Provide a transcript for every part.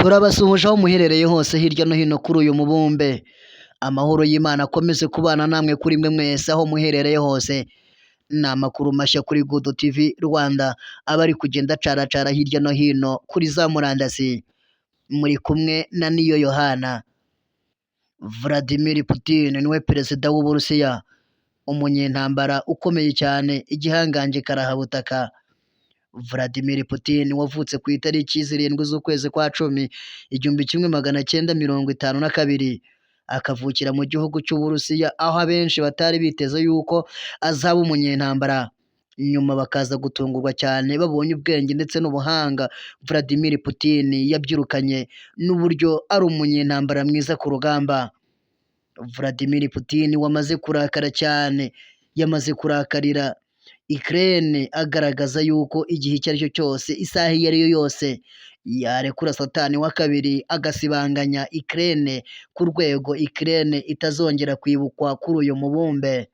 turabasuhuje aho muherereye hose hirya no hino kuri uyu mubumbe, amahoro y'Imana akomeze kubana namwe kuri mwe mwese aho muherereye hose. Ni amakuru mashya kuri Good TV Rwanda aba ari kugenda acaracara hirya no hino kuri za murandasi. Muri kumwe na Niyo Yohana. Vladimir Putin niwe perezida w'Uburusiya, umunyentambara ukomeye cyane, igihangange karahabutaka. Vladimir Putin wavutse ku itariki 7 z'ukwezi kwa 10 1952, akavukira mu gihugu cy'Uburusiya, aho abenshi batari biteze yuko azaba umunyentambara, nyuma bakaza gutungurwa cyane babonye ubwenge ndetse n'ubuhanga Vladimir Putin yabyirukanye, n'uburyo ari umunyentambara mwiza ku rugamba. Vladimir Putin wamaze kurakara cyane, yamaze kurakarira Ukraine, agaragaza yuko igihe icyo ari cyo cyose, isaha iyo ari yo yose, yarekura Satani wa kabiri agasibanganya Ukraine ku rwego Ukraine itazongera kwibukwa kuri uyu mubumbe.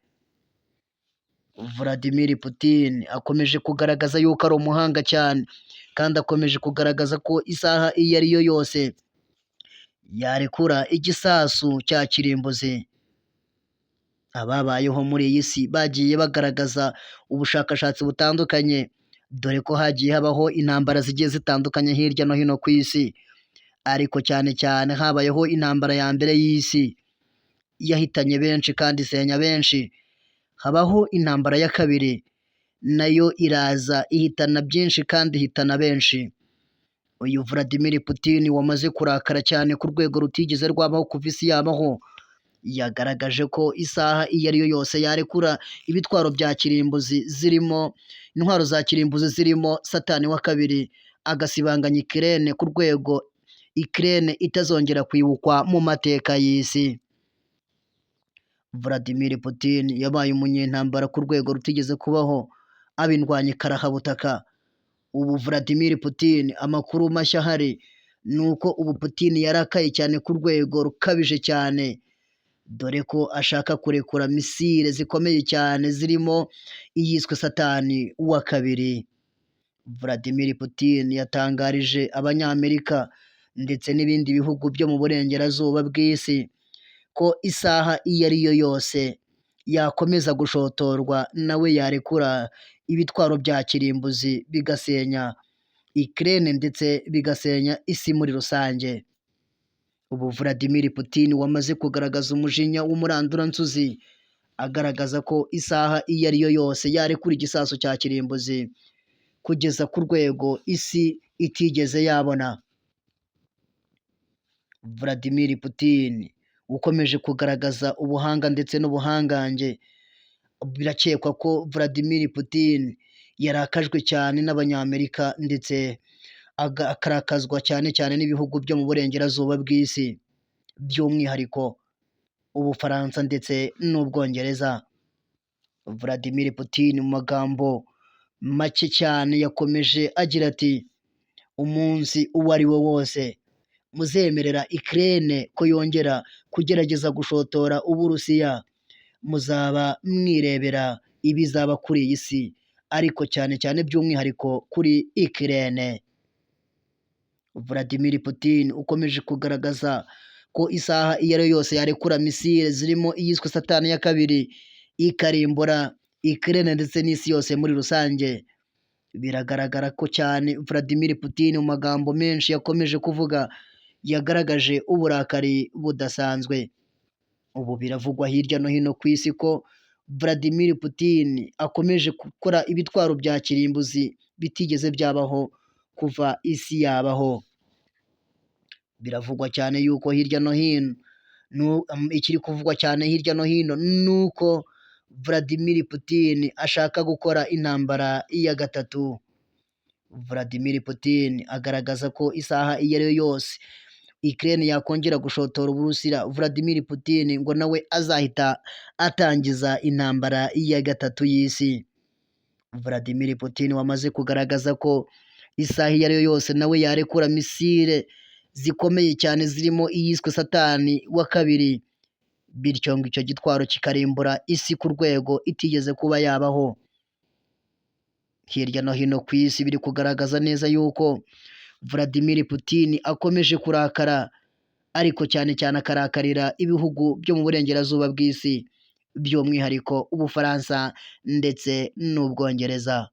Vladimir Putin akomeje kugaragaza yuko ari umuhanga cyane, kandi akomeje kugaragaza ko isaha iyo ari yo yose yarekura igisasu cya kirimbuzi. Ababayeho muri iyi si bagiye bagaragaza ubushakashatsi butandukanye, dore ko hagiye habaho intambara zigiye zitandukanye hirya no hino ku isi, ariko cyane cyane habayeho intambara ya mbere y'isi yahitanye benshi kandi isenya benshi. Habaho intambara ya kabiri, nayo iraza ihitana byinshi kandi ihitana benshi. Uyu Vladimir Putin wamaze kurakara cyane ku rwego rutigeze rwabaho kuva isi yabaho, yagaragaje ko isaha iyo ari yo yose yarekura ibitwaro bya kirimbuzi, zirimo intwaro za kirimbuzi zirimo Satani wa kabiri, agasibanganya Ukraine ku rwego Ukraine itazongera kwibukwa mu mateka y'isi. Vladimir Putin yabaye umunyentambara ku rwego rutigeze kubaho, abindwanye karahabutaka. Ubu Vladimir Putin, amakuru mashya ahari ni uko ubu Putin yarakaye cyane ku rwego rukabije cyane, dore ko ashaka kurekura misile zikomeye cyane zirimo iyiswe Satani wa kabiri. Vladimir Putin yatangarije Abanyamerika ndetse n'ibindi bihugu byo mu burengerazuba bw'isi ko isaha iyo ari yo yose yakomeza gushotorwa, nawe yarekura ibitwaro bya kirimbuzi bigasenya Ukraine ndetse bigasenya isi muri rusange. Ubu Vladimir Putin wamaze kugaragaza umujinya w'umuranduranzuzi, agaragaza ko isaha iyo ari yo yose yarekura igisasu cya kirimbuzi kugeza ku rwego isi itigeze yabona. Vladimir Putin ukomeje kugaragaza ubuhanga ndetse n'ubuhangange, birakekwa ko Vladimir Putin yarakajwe cyane n'Abanyamerika ndetse akarakazwa cyane cyane n'ibihugu byo mu burengerazuba bw'isi, by'umwihariko Ubufaransa ndetse n'Ubwongereza. Vladimir Putin mu magambo make cyane yakomeje agira ati, umunsi uwo ari wo wose muzemerera Ukraine ko yongera kugerageza gushotora Uburusiya, muzaba mwirebera ibizaba kuri iyi si, ariko cyane cyane by'umwihariko kuri Ukraine. Vladimir Putin ukomeje kugaragaza ko isaha iyo ari yo yose yarekura misile zirimo iyiswe Satani ya kabiri, ikarimbura Ukraine ndetse n'isi yose muri rusange. Biragaragara ko cyane Vladimir Putin mu magambo menshi yakomeje kuvuga, yagaragaje uburakari budasanzwe. Ubu biravugwa hirya no hino ku isi ko Vladimir Putin akomeje gukora ibitwaro bya kirimbuzi bitigeze byabaho kuva isi yabaho. Biravugwa cyane yuko hirya no hino, ikiri kuvugwa cyane hirya no hino nuko Vladimir Putin ashaka gukora intambara ya gatatu. Vladimir Putin agaragaza ko isaha iyo ari yo yose Ukraine yakongera gushotora Uburusiya, Vladimir Putin ngo nawe azahita atangiza intambara ya gatatu y'isi. Vladimir Putin wamaze kugaragaza ko isaha iyo ari yo yose nawe yarekura misile zikomeye cyane zirimo iyiswe Satani wa kabiri, bityo ngo icyo gitwaro kikarimbura isi ku rwego itigeze kuba yabaho. Hirya no hino ku isi biri kugaragaza neza yuko Vladimir Putin akomeje kurakara, ariko cyane cyane akarakarira ibihugu byo mu burengerazuba bw'isi, by'umwihariko Ubufaransa ndetse n'Ubwongereza.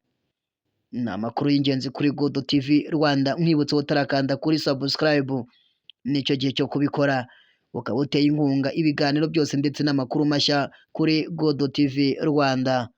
Ni amakuru y'ingenzi kuri Godo TV Rwanda, nkwibutsa utarakanda kuri subscribe, nicyo gihe cyo kubikora, ukaba uteye inkunga ibiganiro byose ndetse n'amakuru mashya kuri Godo TV Rwanda.